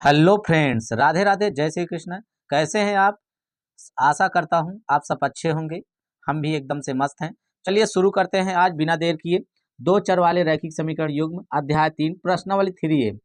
Hello friends, Radhe Radhe, जय श्री कृष्ण। कैसे हैं आप? आशा करता हूं आप सब अच्छे होंगे। हम भी एकदम से मस्त हैं। चलिए शुरू करते हैं आज बिना देर किए। दो चर वाले रैखिक समीकरण युग्म अध्याय 3 प्रश्नावली 3A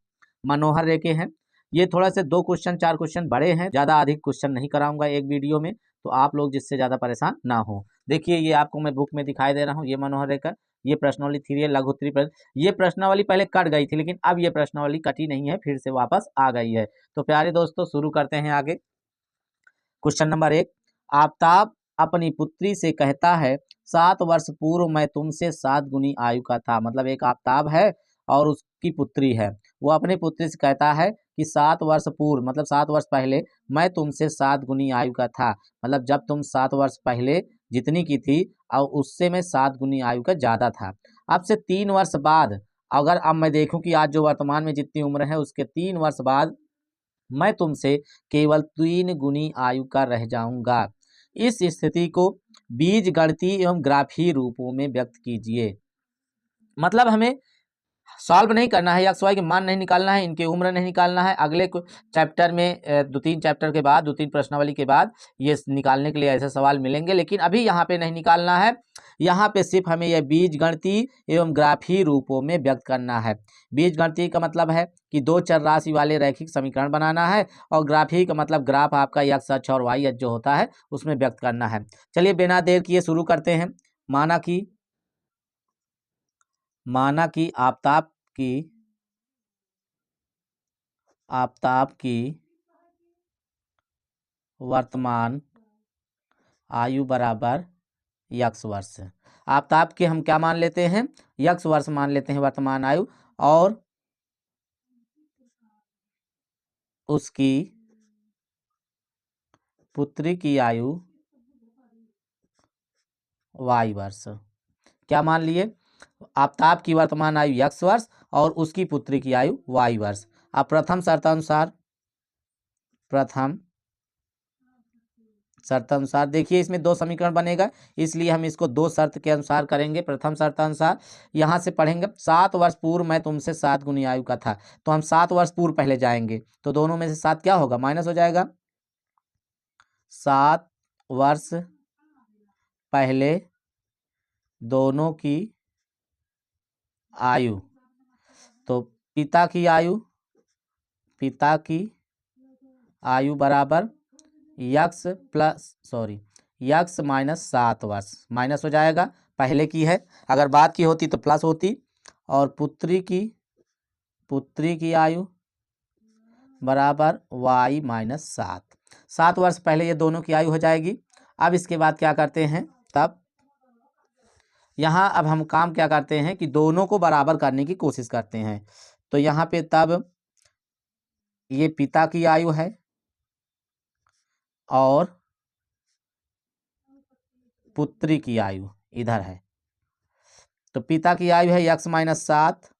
मनोहर रेखे हैं। ये थोड़ा से 2 क्वेश्चन 4 क्वेश्चन बड़े हैं, ज़्यादा अधिक क्वेश्चन नहीं कराऊंगा एक वीडियो में, तो आप लोग जिससे ज़्यादा परेशान ना हो। देखिए ये आपको मैं बुक में दिखाई दे रहा हूँ, ये मनोहर रेखा, ये प्रश्नावली 3A लघुत्तरी प्रश्न। ये प्रश्नावली पहले कट गई थी, लेकिन अब ये प्रश्नावली कटी नहीं है, फिर से वापस आ गई है। तो प्यारे दोस्तों शुरू करते हैं आगे। Question number 1। आफ्ताब अपनी पुत्री से कहता है 7 वर्ष पूर्व मैं तुमसे 7 गुनी आयु का था। मतलब एक आफ्ताब है और उसकी पुत्री है। वो अपनी पुत्री से कहता है कि 7 वर्ष पूर्व मतलब 7 वर्ष पहले मैं तुमसे 7 गुनी आयु का था। मतलब जब तुम 7 वर्ष पहले जितनी की थी और उससे मैं 7 गुनी आयु का ज़्यादा था। अब से 3 वर्ष बाद अगर अब मैं देखूं कि आज जो वर्तमान में जितनी उम्र है उसके 3 वर्ष बाद मैं तुमसे केवल 3 गुनी आयु का रह जाऊंगा। इस स्थिति को बीजगणितीय एवं ग्राफीय रूपों में व्यक्त कीजिए। मतलब हमें सॉल्व नहीं करना है, एक्स वाई के मान नहीं निकालना है, इनकी उम्र नहीं निकालना है। अगले चैप्टर में 2-3 चैप्टर के बाद 2-3 प्रश्नावली के बाद ये निकालने के लिए ऐसे सवाल मिलेंगे, लेकिन अभी यहाँ पे नहीं निकालना है। यहाँ पे सिर्फ हमें यह बीजगणितीय एवं ग्राफीय रूपों में व्यक्त करना है। बीजगणितीय का मतलब है कि 2 चर राशि वाले रैखिक समीकरण बनाना है, और ग्राफीय का मतलब ग्राफ आपका एक्स अक्ष और वाई अक्ष जो होता है उसमें व्यक्त करना है। चलिए बिना देर किए शुरू करते हैं। माना कि आफ्ताब की वर्तमान आयु बराबर यक्स वर्ष। आफ्ताब के हम क्या मान लेते हैं? यक्स वर्ष मान लेते हैं वर्तमान आयु, और उसकी पुत्री की आयु वाई वर्ष। क्या मान लिए? आफ्ताब की वर्तमान आयु यक्स वर्ष और उसकी पुत्री की आयु वाई वर्ष। अब प्रथम शर्त अनुसार देखिए इसमें 2 समीकरण बनेगा, इसलिए हम इसको 2 शर्त के अनुसार करेंगे। प्रथम शर्त अनुसार यहाँ से पढ़ेंगे 7 वर्ष पूर्व मैं तुमसे 7 गुनी आयु का था, तो हम 7 वर्ष पूर्व पहले जाएंगे, तो दोनों में से 7 क्या होगा? माइनस हो जाएगा। 7 वर्ष पहले दोनों की आयु, तो पिता की आयु बराबर यक्स माइनस 7 वर्ष, माइनस हो जाएगा। पहले की है, अगर बाद की होती तो प्लस होती। और पुत्री की आयु बराबर वाई माइनस 7। 7 वर्ष पहले ये दोनों की आयु हो जाएगी। अब इसके बाद क्या करते हैं, तब यहाँ अब हम काम क्या करते हैं कि दोनों को बराबर करने की कोशिश करते हैं। तो यहाँ पे तब ये पिता की आयु है और पुत्री की आयु इधर है। तो पिता की आयु है यक्स माइनस 7,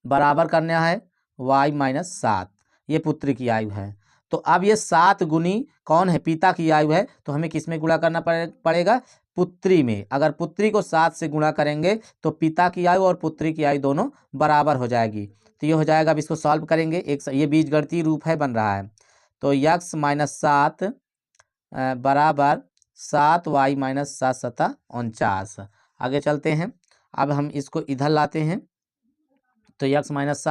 बराबर करना है वाई माइनस 7। ये पुत्री की आयु है। तो अब ये 7 गुनी कौन है? पिता की आयु है, तो हमें किस में गुणा करना पड़ेगा? पुत्री में। अगर पुत्री को 7 से गुणा करेंगे तो पिता की आयु और पुत्री की आयु दोनों बराबर हो जाएगी। तो ये हो जाएगा। अब इसको सॉल्व करेंगे, ये बीजगणितीय रूप है बन रहा है। तो यक्स माइनस 7 बराबर 7 वाई माइनस 7 सता 49। आगे चलते हैं। अब हम इसको इधर लाते हैं, तो यक्स माइनस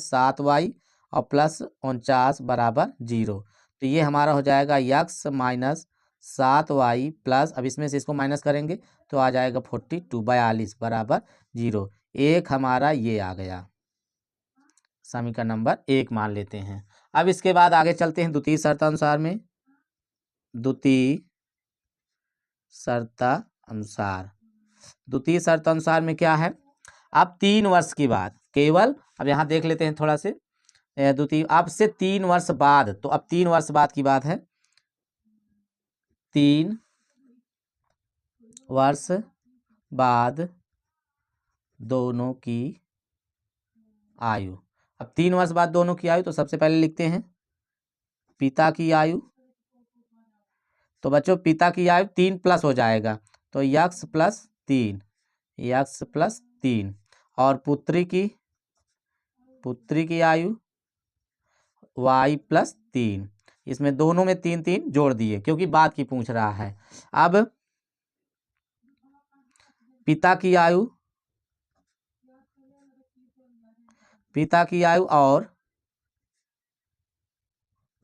7 वाई और प्लस 49 बराबर 0। तो ये हमारा हो जाएगा यक्स माइनस 7 वाई प्लस, अब इसमें से इसको माइनस करेंगे तो आ जाएगा 42 बराबर 0। एक हमारा ये आ गया, समीकरण नंबर 1 मान लेते हैं। अब इसके बाद आगे चलते हैं द्वितीय शर्तानुसार में। द्वितीय शर्तानुसार में क्या है? अब 3 वर्ष के बाद केवल, अब यहाँ देख लेते हैं थोड़ा से द्वितीय, अब से 3 वर्ष बाद, तो अब 3 वर्ष बाद की बात है। 3 वर्ष बाद दोनों की आयु। अब 3 वर्ष बाद दोनों की आयु, तो सबसे पहले लिखते हैं पिता की आयु। तो बच्चों पिता की आयु 3 प्लस हो जाएगा, तो यक्स प्लस 3 और पुत्री की आयु वाई प्लस 3, इसमें दोनों में 3 3 जोड़ दिए क्योंकि बाद की पूछ रहा है। अब पिता की आयु और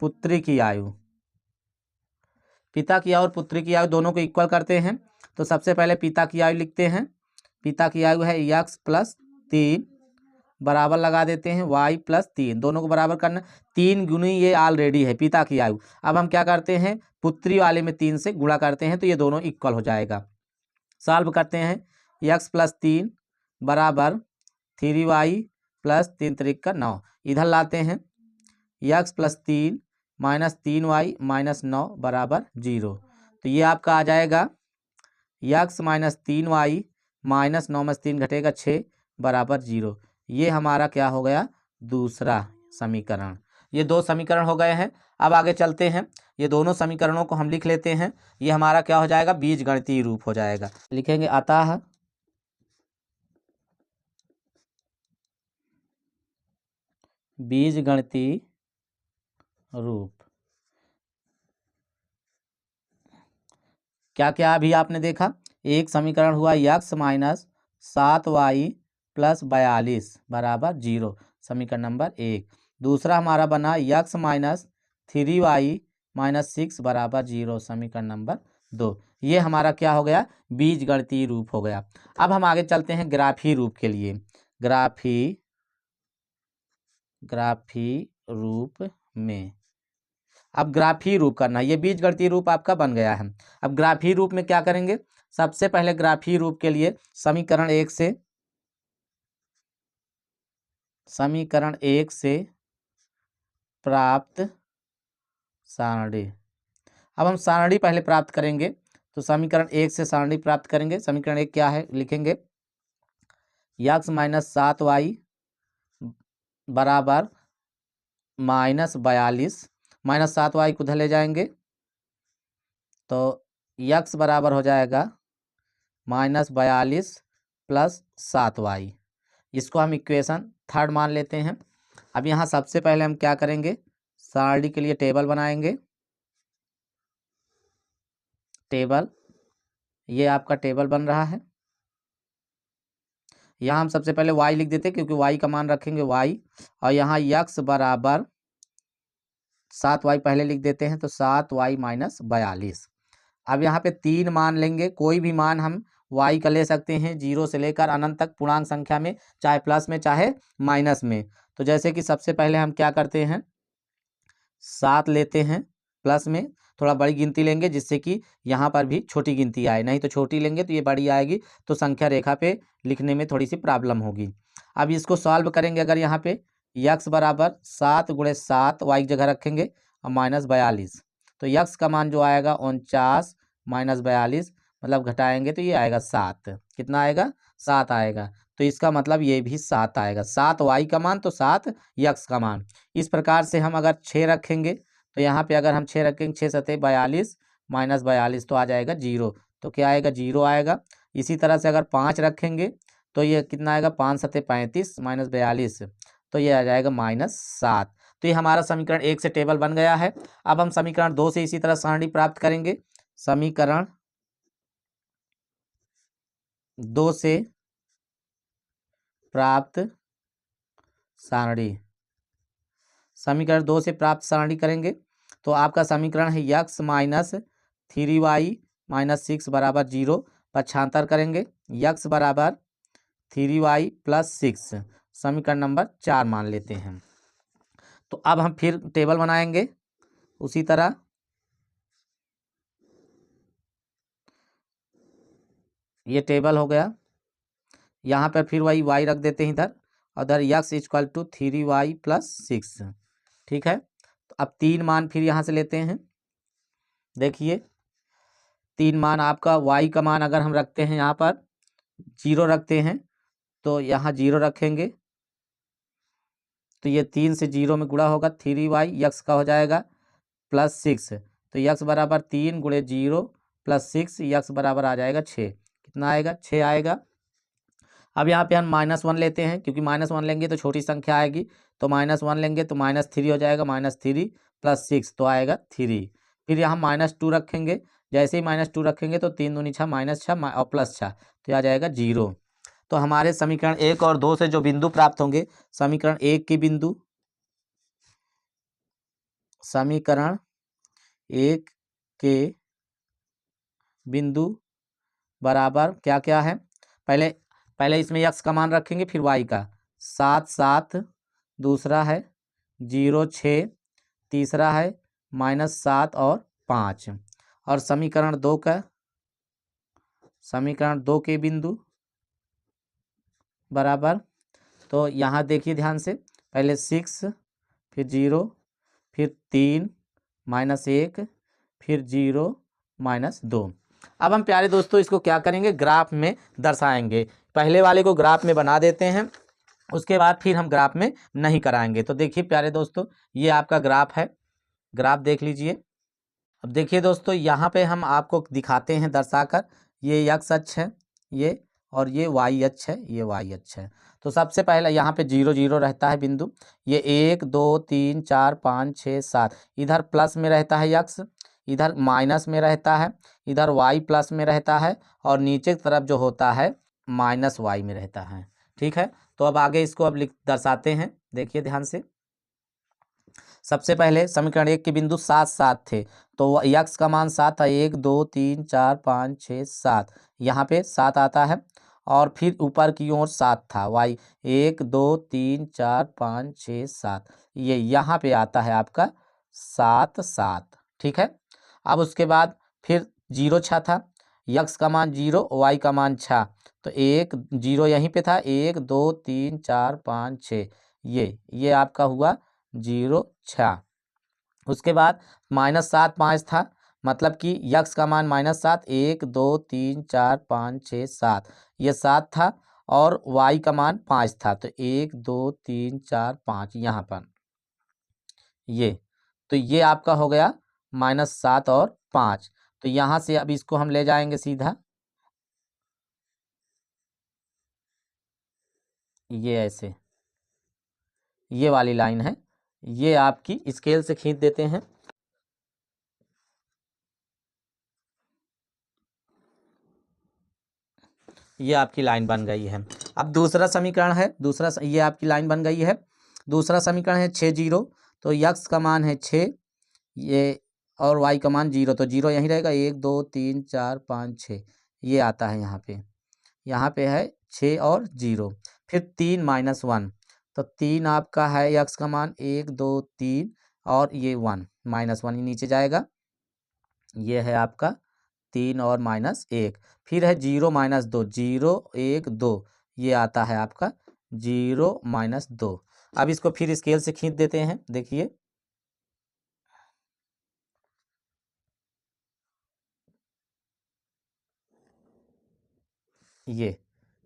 पुत्री की आयु, पिता की आयु और पुत्री की आयु दोनों को इक्वल करते हैं। तो सबसे पहले पिता की आयु लिखते हैं। पिता की आयु है x प्लस 3 बराबर लगा देते हैं y प्लस 3, दोनों को बराबर करना। 3 गुनी ये ऑलरेडी है पिता की आयु। अब हम क्या करते हैं, पुत्री वाले में 3 से गुणा करते हैं तो ये दोनों इक्वल हो जाएगा। सॉल्व करते हैं, x प्लस 3 बराबर 3y प्लस 3 त्रिक का 9, इधर लाते हैं x plus 3 minus 3y minus 9 बराबर 0। तो ये आपका आ जाएगा x माइनस 3y माइनस 9 में 3 घटेगा 6 बराबर 0। ये हमारा क्या हो गया, दूसरा समीकरण। ये 2 समीकरण हो गए हैं। अब आगे चलते हैं, ये दोनों समीकरणों को हम लिख लेते हैं। ये हमारा क्या हो जाएगा, बीजगणितीय रूप हो जाएगा। लिखेंगे अतः बीजगणितीय रूप। क्या क्या अभी आपने देखा, एक समीकरण हुआ x माइनस 7y प्लस 42 बराबर 0, समीकरण नंबर 1। दूसरा हमारा बना x माइनस 3y माइनस 6 बराबर 0, समीकरण नंबर 2। ये हमारा क्या हो गया, बीजगणितीय रूप हो गया। अब हम आगे चलते हैं ग्राफी रूप के लिए। ग्राफी रूप में अब ग्राफी रूप करना, ये बीजगणितीय रूप आपका बन गया है। अब ग्राफी रूप में क्या करेंगे, सबसे पहले ग्राफी रूप के लिए समीकरण 1 से प्राप्त सारणी। अब हम सारणी पहले प्राप्त करेंगे, तो समीकरण 1 से सारणी प्राप्त करेंगे। समीकरण 1 क्या है, लिखेंगे x माइनस 7y बराबर माइनस 42, माइनस 7y को उधर ले जाएंगे तो x बराबर हो जाएगा माइनस 42 प्लस 7y। इसको हम इक्वेशन 3 मान लेते हैं। अब यहाँ सबसे पहले हम क्या करेंगे, सारणी के लिए टेबल बनाएंगे। टेबल, ये आपका टेबल बन रहा है। यहाँ हम सबसे पहले y लिख देते हैं क्योंकि y का मान रखेंगे y, और यहाँ x बराबर 7y पहले लिख देते हैं तो 7y माइनस 42। अब यहाँ पे 3 मान लेंगे, कोई भी मान हम y का ले सकते हैं 0 से लेकर अनंत तक, पूर्णांक संख्या में, चाहे प्लस में चाहे माइनस में। तो जैसे कि सबसे पहले हम क्या करते हैं, 7 लेते हैं प्लस में, थोड़ा बड़ी गिनती लेंगे जिससे कि यहाँ पर भी छोटी गिनती आए, नहीं तो छोटी लेंगे तो ये बड़ी आएगी तो संख्या रेखा पे लिखने में थोड़ी सी प्रॉब्लम होगी। अब इसको सॉल्व करेंगे, अगर यहाँ पे x बराबर 7 गुणे 7 y की जगह रखेंगे और माइनस 42, तो x का मान जो आएगा 49 माइनस 42, मतलब घटाएंगे तो ये आएगा 7। कितना आएगा, 7 आएगा। तो इसका मतलब ये भी 7 आएगा, 7 y का मान तो 7 x का मान। इस प्रकार से हम अगर 6 रखेंगे तो यहाँ पे अगर हम 6 रखेंगे, 6 सतह 42 माइनस 42 तो आ जाएगा 0, तो क्या आएगा, 0 आएगा। इसी तरह से अगर 5 रखेंगे तो ये कितना आएगा, 5 सतह 35 माइनस 42, तो ये आ जाएगा -7। तो ये हमारा समीकरण 1 से टेबल बन गया है। अब हम समीकरण 2 से इसी तरह सारणी प्राप्त करेंगे। समीकरण 2 से प्राप्त सारणी, समीकरण 2 से प्राप्त सारणी करेंगे तो आपका समीकरण है x माइनस 3y माइनस 6 बराबर 0, पक्षांतर करेंगे x बराबर 3y प्लस 6, समीकरण नंबर 4 मान लेते हैं। तो अब हम फिर टेबल बनाएंगे उसी तरह। ये टेबल हो गया, यहाँ पर फिर वही y रख देते हैं इधर, उधर x equal to 3y plus 6, ठीक है। तो अब 3 मान फिर यहाँ से लेते हैं। देखिए 3 मान आपका y का मान अगर हम रखते हैं यहाँ पर 0 रखते हैं तो यहाँ 0 रखेंगे तो ये 3 से 0 में गुणा होगा, 3y x का हो जाएगा प्लस 6, तो x बराबर 3 गुणे 0 प्लस 6, x बराबर आ जाएगा 6। कितना आएगा, 6 आएगा। अब यहाँ पे हम -1 लेते हैं क्योंकि -1 लेंगे तो छोटी संख्या आएगी, तो -1 लेंगे तो -3 हो जाएगा, -3 + 6 तो आएगा 3। फिर यहाँ -2 रखेंगे, जैसे ही -2 रखेंगे तो 3 दूनी 6 -6 और +6 तो आ जाएगा 0। तो हमारे समीकरण 1 और 2 से जो बिंदु प्राप्त होंगे, समीकरण 1 के बिंदु, समीकरण 1 के बिंदु बराबर क्या क्या है, पहले पहले इसमें x का मान रखेंगे, फिर y का। 7 7, दूसरा है 0 6, तीसरा है -7 और 5। और समीकरण 2 का, समीकरण 2 के बिंदु बराबर, तो यहाँ देखिए ध्यान से, पहले 6, फिर 0, फिर 3 -1, फिर 0 -2। अब हम प्यारे दोस्तों इसको क्या करेंगे, ग्राफ में दर्शाएंगे। पहले वाले को ग्राफ में बना देते हैं, उसके बाद फिर हम ग्राफ में नहीं कराएंगे। तो देखिए प्यारे दोस्तों, ये आपका ग्राफ है, ग्राफ देख लीजिए। अब देखिए दोस्तों, यहाँ पे हम आपको दिखाते हैं दर्शाकर, ये x अक्ष है ये, और ये y अक्ष है, ये y अक्ष है। तो सबसे पहले यहाँ पे 0 0 रहता है बिंदु, ये 1 2 3 4 5 6 7, इधर प्लस में रहता है x, इधर माइनस में रहता है, इधर y प्लस में रहता है, और नीचे की तरफ जो होता है -y में रहता है। ठीक है, तो अब आगे इसको अब लिख दर्शाते हैं, देखिए ध्यान से। सबसे पहले समीकरण 1 के बिंदु 7 7 थे, तो x का मान 7 था, 1 2 3 4 5 6 7, यहाँ पे 7 आता है। और फिर ऊपर की ओर 7 था, y 1 2 3 4 5 6 7, ये यहाँ पे आता है आपका 7 7। ठीक है, अब उसके बाद फिर 0 6 था, x का मान 0, y का मान 6, तो 1 0 यहीं पे था, 1 2 3 4 5 6, ये आपका हुआ 0 6। उसके बाद -7 5 था, मतलब कि x का मान -7, 1 2 3 4 5 6 7, ये 7 था, और y का मान 5 था, तो 1 2 3 4 5 यहाँ पर ये, तो ये आपका हो गया -7 और 5। तो यहाँ से अब इसको हम ले जाएंगे सीधा, ये ऐसे, ये वाली लाइन है, ये आपकी स्केल से खींच देते हैं, ये आपकी लाइन बन गई है। अब दूसरा समीकरण है, ये आपकी लाइन बन गई है। दूसरा समीकरण है 6 0, तो x का मान है 6, ये, और y का मान 0, तो 0 यहीं रहेगा, 1 2 3 4 5 6, ये आता है यहाँ पे है 6 और 0। फिर 3 -1, तो 3 आपका है x का मान, 1 2 3, और ये 1 -1 नीचे जाएगा, ये है आपका 3 और -1। फिर है 0 -2, 0 1 2, ये आता है आपका 0 -2। अब इसको फिर स्केल से खींच देते हैं, देखिए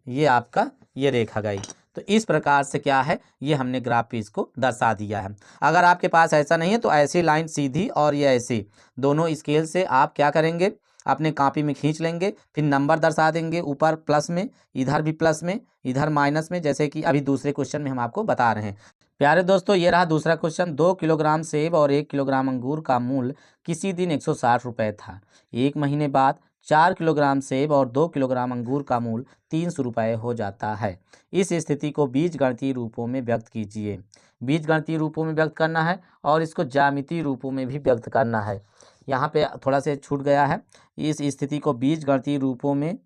ये आपका ये रेखा गई। तो इस प्रकार से क्या है, ये हमने ग्राफ पे इसको दर्शा दिया है। अगर आपके पास ऐसा नहीं है तो ऐसी लाइन सीधी और ये ऐसी, दोनों स्केल से आप क्या करेंगे, अपने कॉपी में खींच लेंगे, फिर नंबर दर्शा देंगे, ऊपर प्लस में, इधर भी प्लस में, इधर माइनस में, जैसे कि अभी दूसरे क्वेश्चन में हम आपको बता रहे हैं। प्यारे दोस्तों, ये रहा दूसरा क्वेश्चन। 2 किलोग्राम सेब और 1 किलोग्राम अंगूर का मूल्य किसी दिन 160 रुपये था। एक महीने बाद 4 किलोग्राम सेब और 2 किलोग्राम अंगूर का मूल्य 300 रुपये हो जाता है। इस स्थिति को बीजगणितीय रूपों में व्यक्त कीजिए। बीजगणितीय रूपों में व्यक्त करना है और इसको ज्यामितीय रूपों में भी व्यक्त करना है। यहाँ पे थोड़ा से छूट गया है। इस स्थिति को बीजगणितीय रूपों में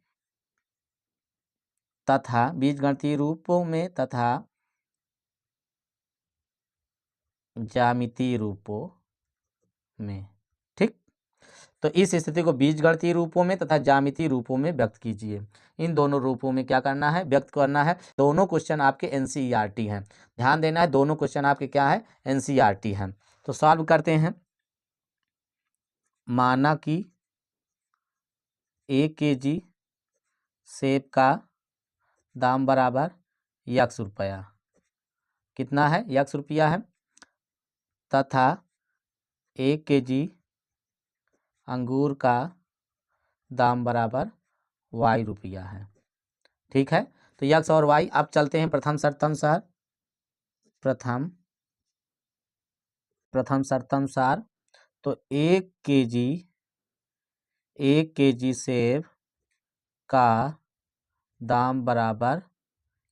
तथा ज्यामितीय रूपों में, ठीक। तो इस स्थिति को बीजगणितीय रूपों में तथा ज्यामितीय रूपों में व्यक्त कीजिए। इन दोनों रूपों में क्या करना है, व्यक्त करना है। दोनों क्वेश्चन आपके एनसीईआरटी हैं, ध्यान देना है, दोनों क्वेश्चन आपके क्या है, एनसीईआरटी हैं। तो सॉल्व करते हैं। माना कि 1 kg सेब का दाम बराबर x रुपया, कितना है, x रुपया है, तथा 1 kg अंगूर का दाम बराबर y रुपया है। ठीक है, तो x और y। अब चलते हैं प्रथम शर्त अनुसार। प्रथम प्रथम शर्तानुसार, तो 1 केजी सेब का दाम बराबर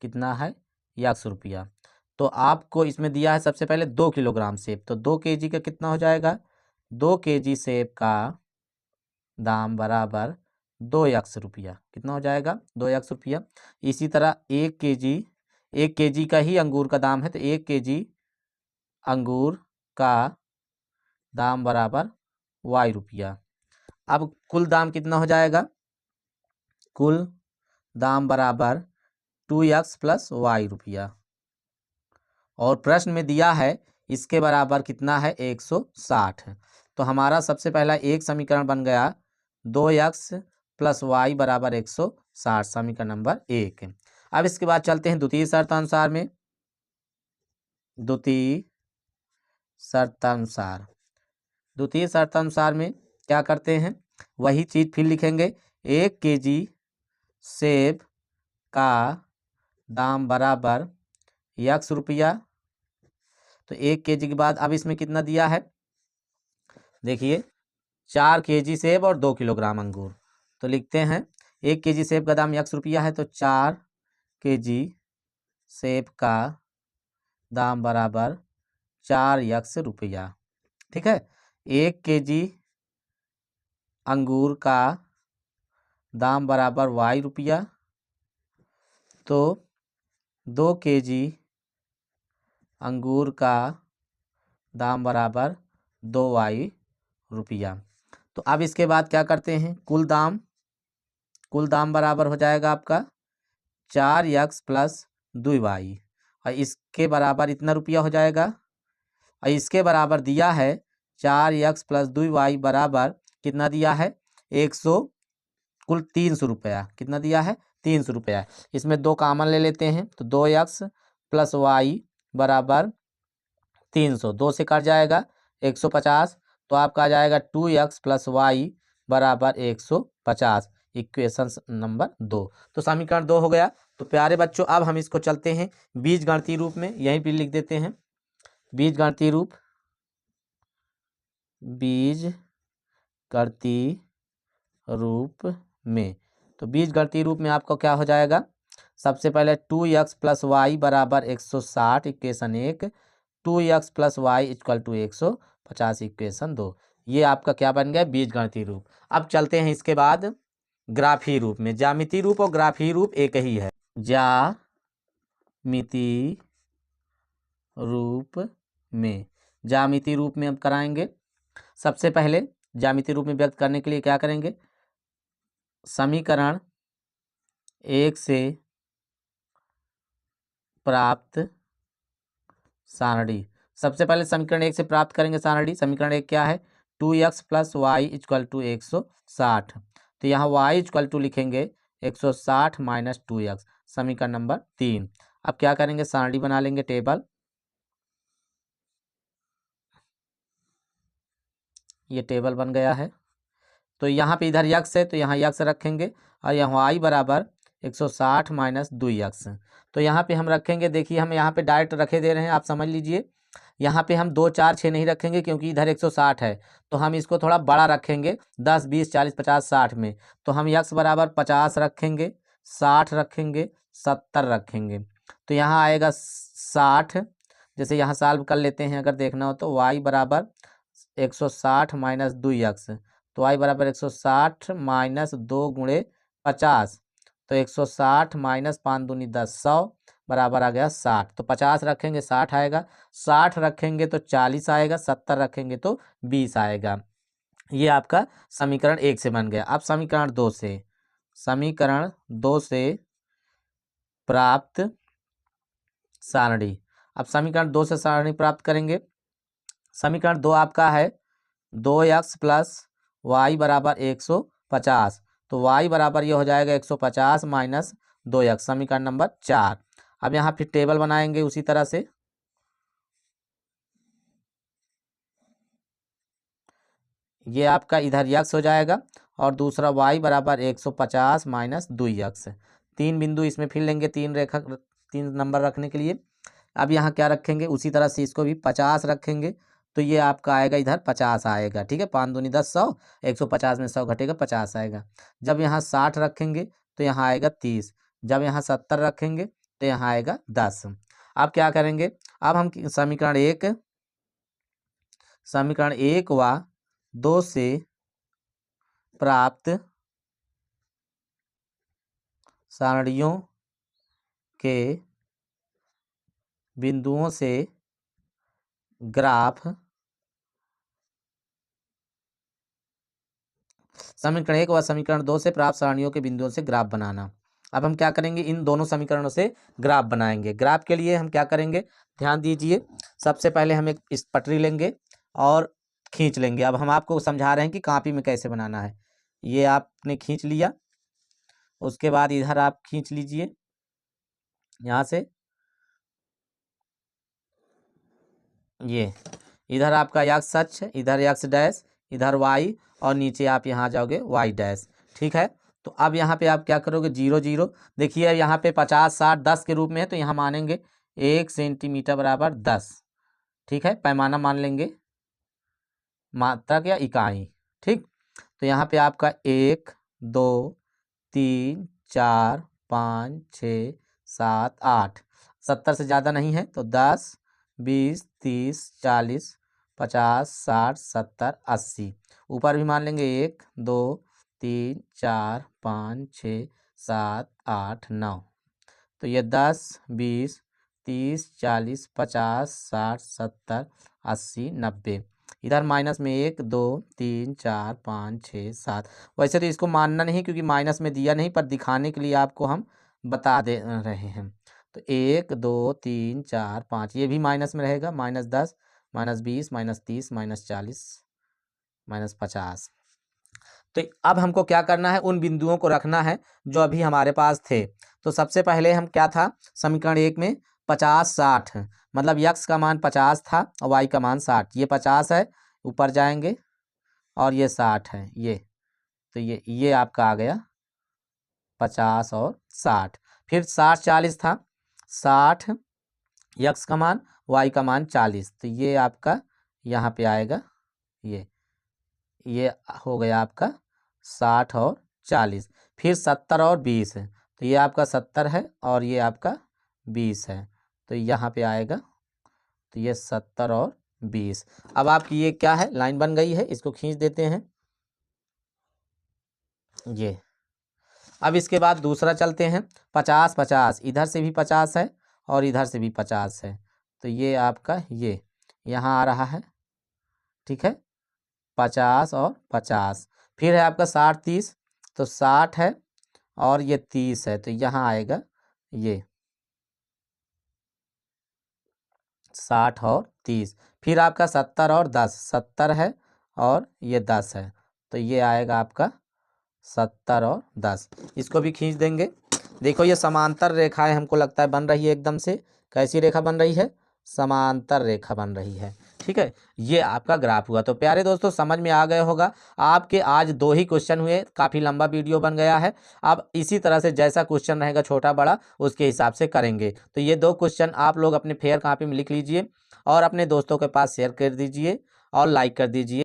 कितना है, ₹100। तो आपको इसमें दिया है सबसे पहले 2 किलोग्राम सेब, तो 2 केजी का कितना हो जाएगा, 2 केजी सेब का दाम बराबर ₹200। कितना हो जाएगा, ₹200। इसी तरह 1 केजी का ही अंगूर का दाम है, तो 1 केजी अंगूर का दाम बराबर ₹Y। अब कुल दाम कितना हो जाएगा, कुल दाम बराबर 2x + Y। और प्रश्न में दिया है इसके बराबर कितना है, 160। तो हमारा सबसे पहला एक समीकरण बन गया 2x + y बराबर 160, समीकरण नंबर 1। अब इसके बाद चलते हैं द्वितीय शर्तानुसार में। द्वितीय शर्तानुसार में क्या करते हैं, वही चीज़ फिर लिखेंगे, 1 केजी सेब का दाम बराबर ₹100। तो 1 केजी के बाद अब इसमें कितना दिया है, देखिए 4 केजी सेब और 2 किलोग्राम अंगूर। तो लिखते हैं 1 केजी सेब का दाम ₹100 है, तो 4 केजी सेब का दाम बराबर ₹4। ठीक है। 1 केजी अंगूर का दाम बराबर ₹Y। तो 2 केजी अंगूर का दाम बराबर ₹2। तो अब इसके बाद क्या करते हैं, कुल दाम बराबर हो जाएगा आपका 4x + 2y, और इसके बराबर इतना रुपया हो जाएगा, और इसके बराबर दिया है 4x + 2y बराबर कितना दिया है, 100, कुल ₹300। कितना दिया है, ₹300। इसमें 2 कॉमन ले लेते हैं, तो 2x + y बराबर 300, 2 से कट जाएगा 150, तो आपका आ जाएगा 2x + y बराबर 150, इक्वेशन नंबर 2। तो समीकरण 2 हो गया। तो प्यारे बच्चों अब हम इसको चलते हैं बीजगणितीय रूप में, यहीं पर लिख देते हैं बीजगणितीय रूप में। तो बीजगणितीय रूप में आपका क्या हो जाएगा, सबसे पहले 2x + y बराबर 160, इक्वेशन 1, 2x + y = 150, इक्वेशन 2। ये आपका क्या बन गया, बीजगणितीय रूप। अब चलते हैं इसके बाद ग्राफीय रूप में। ज्यामितीय रूप और ग्राफीय रूप एक ही है। ज्यामितीय रूप में अब कराएंगे। सबसे पहले ज्यामितीय रूप में व्यक्त करने के लिए क्या करेंगे, समीकरण 1 से प्राप्त सारणी। सबसे पहले समीकरण 1 से प्राप्त करेंगे सारणी। समीकरण 1 क्या है, 2x + y = 160। तो यहाँ y = लिखेंगे 160 - 2x, समीकरण नंबर 3। अब क्या करेंगे, सारणी बना लेंगे, टेबल। ये टेबल बन गया है। तो यहाँ पे इधर x है, तो यहाँ x रखेंगे, और यहाँ y बराबर 160 - 2x। तो यहाँ पे हम रखेंगे, देखिए हम यहाँ पे डायरेक्ट रखे दे रहे हैं, आप समझ लीजिए। यहाँ पे हम 2 4 6 नहीं रखेंगे, क्योंकि इधर 160 है, तो हम इसको थोड़ा बड़ा रखेंगे, 10 20 40 50 60 में। तो हम x बराबर 50 रखेंगे, 60 रखेंगे, 70 रखेंगे। तो यहाँ आएगा 60। जैसे यहाँ सॉल्व कर लेते हैं, अगर देखना हो तो y बराबर 160 - 2x, तो y बराबर 160 - 2 × 50, तो 160 - 5 दूनी 10, 100 बराबर आ गया 60। तो 50 रखेंगे 60 आएगा, 60 रखेंगे तो 40 आएगा, 70 रखेंगे तो 20 आएगा। ये आपका समीकरण 1 से बन गया। अब समीकरण 2 से प्राप्त सारणी। अब समीकरण 2 से सारणी प्राप्त करेंगे। समीकरण 2 आपका है 2x + y बराबर 150। तो y बराबर ये हो जाएगा 150 - 2x, समीकरण नंबर 4। अब यहाँ फिर टेबल बनाएंगे उसी तरह से। ये आपका इधर x हो जाएगा, और दूसरा y बराबर 150 - 2x। 3 बिंदु इसमें फिर लेंगे, 3 नंबर रखने के लिए। अब यहाँ क्या रखेंगे, उसी तरह से इसको भी 50 रखेंगे, तो तो ये आपका आएगा इधर 50 आएगा। ठीक है, 5 दूनी 10, 100, 150 में 100 घटेगा 50 आएगा। जब यहाँ 60 रखेंगे तो यहाँ आएगा 30, जब यहाँ 70 रखेंगे तो यहाँ आएगा 10। अब क्या करेंगे, अब हम समीकरण 1 व 2 से प्राप्त सारणियों के बिंदुओं से ग्राफ, समीकरण 1 व समीकरण 2 से प्राप्त सारणियों के बिंदुओं से ग्राफ बनाना। अब हम क्या करेंगे, इन दोनों समीकरणों से ग्राफ बनाएंगे। ग्राफ के लिए हम क्या करेंगे, ध्यान दीजिए। सबसे पहले हम एक इस पटरी लेंगे और खींच लेंगे। अब हम आपको समझा रहे हैं कि कॉपी में कैसे बनाना है। ये आपने खींच लिया, उसके बाद इधर आप खींच लीजिए यहाँ से, ये इधर आपका एक्स अक्ष, इधर एक्स डैश, इधर वाई, और नीचे आप यहाँ जाओगे वाई डैश। ठीक है, तो अब यहाँ पे आप क्या करोगे, 0 0। देखिए यहाँ पे 50 60 10 के रूप में है, तो यहाँ मानेंगे 1 सेंटीमीटर बराबर 10। ठीक है, पैमाना मान लेंगे, मात्रक या इकाई। ठीक, तो यहाँ पे आपका 1 2 3 4 5 6 7 8, 70 से ज़्यादा नहीं है तो 10 20 30 40 50 60 70 80। ऊपर भी मान लेंगे 1 2 3 4 5 6 7 8 9। तो ये 10 20 30 40 50 60 70 80 90। इधर माइनस में 1 2 3 4 5 6 7। वैसे तो इसको मानना नहीं क्योंकि माइनस में दिया नहीं, पर दिखाने के लिए आपको हम बता दे रहे हैं। तो 1 2 3 4 5 ये भी माइनस में रहेगा, -10 -20 -30 -40 -50। तो अब हमको क्या करना है, उन बिंदुओं को रखना है जो अभी हमारे पास थे। तो सबसे पहले हम क्या था, समीकरण 1 में 50 60, मतलब यक्स का मान 50 था और वाई का मान 60। ये 50 है, ऊपर जाएंगे, और ये 60 है, ये तो ये आपका आ गया 50 और 60। फिर 60 40 था, 60 यक्स का मान, वाई का मान 40, तो ये आपका यहाँ पे आएगा, ये हो गया आपका 60 और 40। फिर 70 और 20 है, तो ये आपका 70 है और ये आपका 20 है, तो यहाँ पे आएगा, तो ये 70 और 20। अब आपकी ये क्या है, लाइन बन गई है, इसको खींच देते हैं ये। अब इसके बाद दूसरा चलते हैं, 50 50, इधर से भी 50 है और इधर से भी 50 है, तो ये आपका ये यहाँ आ रहा है। ठीक है, 50 और 50। फिर है आपका 60 30, तो 60 है और ये 30 है, तो यहाँ आएगा ये 60 और 30। फिर आपका 70 और 10, 70 है और ये 10 है, तो ये आएगा आपका 70 और 10। इसको भी खींच देंगे। देखो ये समांतर रेखाएं हमको लगता है बन रही है एकदम से। कैसी रेखा बन रही है, समांतर रेखा बन रही है। ठीक है, ये आपका ग्राफ हुआ। तो प्यारे दोस्तों समझ में आ गया होगा। आपके आज 2 ही क्वेश्चन हुए, काफ़ी लंबा वीडियो बन गया है। अब इसी तरह से जैसा क्वेश्चन रहेगा छोटा बड़ा उसके हिसाब से करेंगे। तो ये 2 क्वेश्चन आप लोग अपने फेयर कॉपी में लिख लीजिए और अपने दोस्तों के पास शेयर कर दीजिए और लाइक कर दीजिए।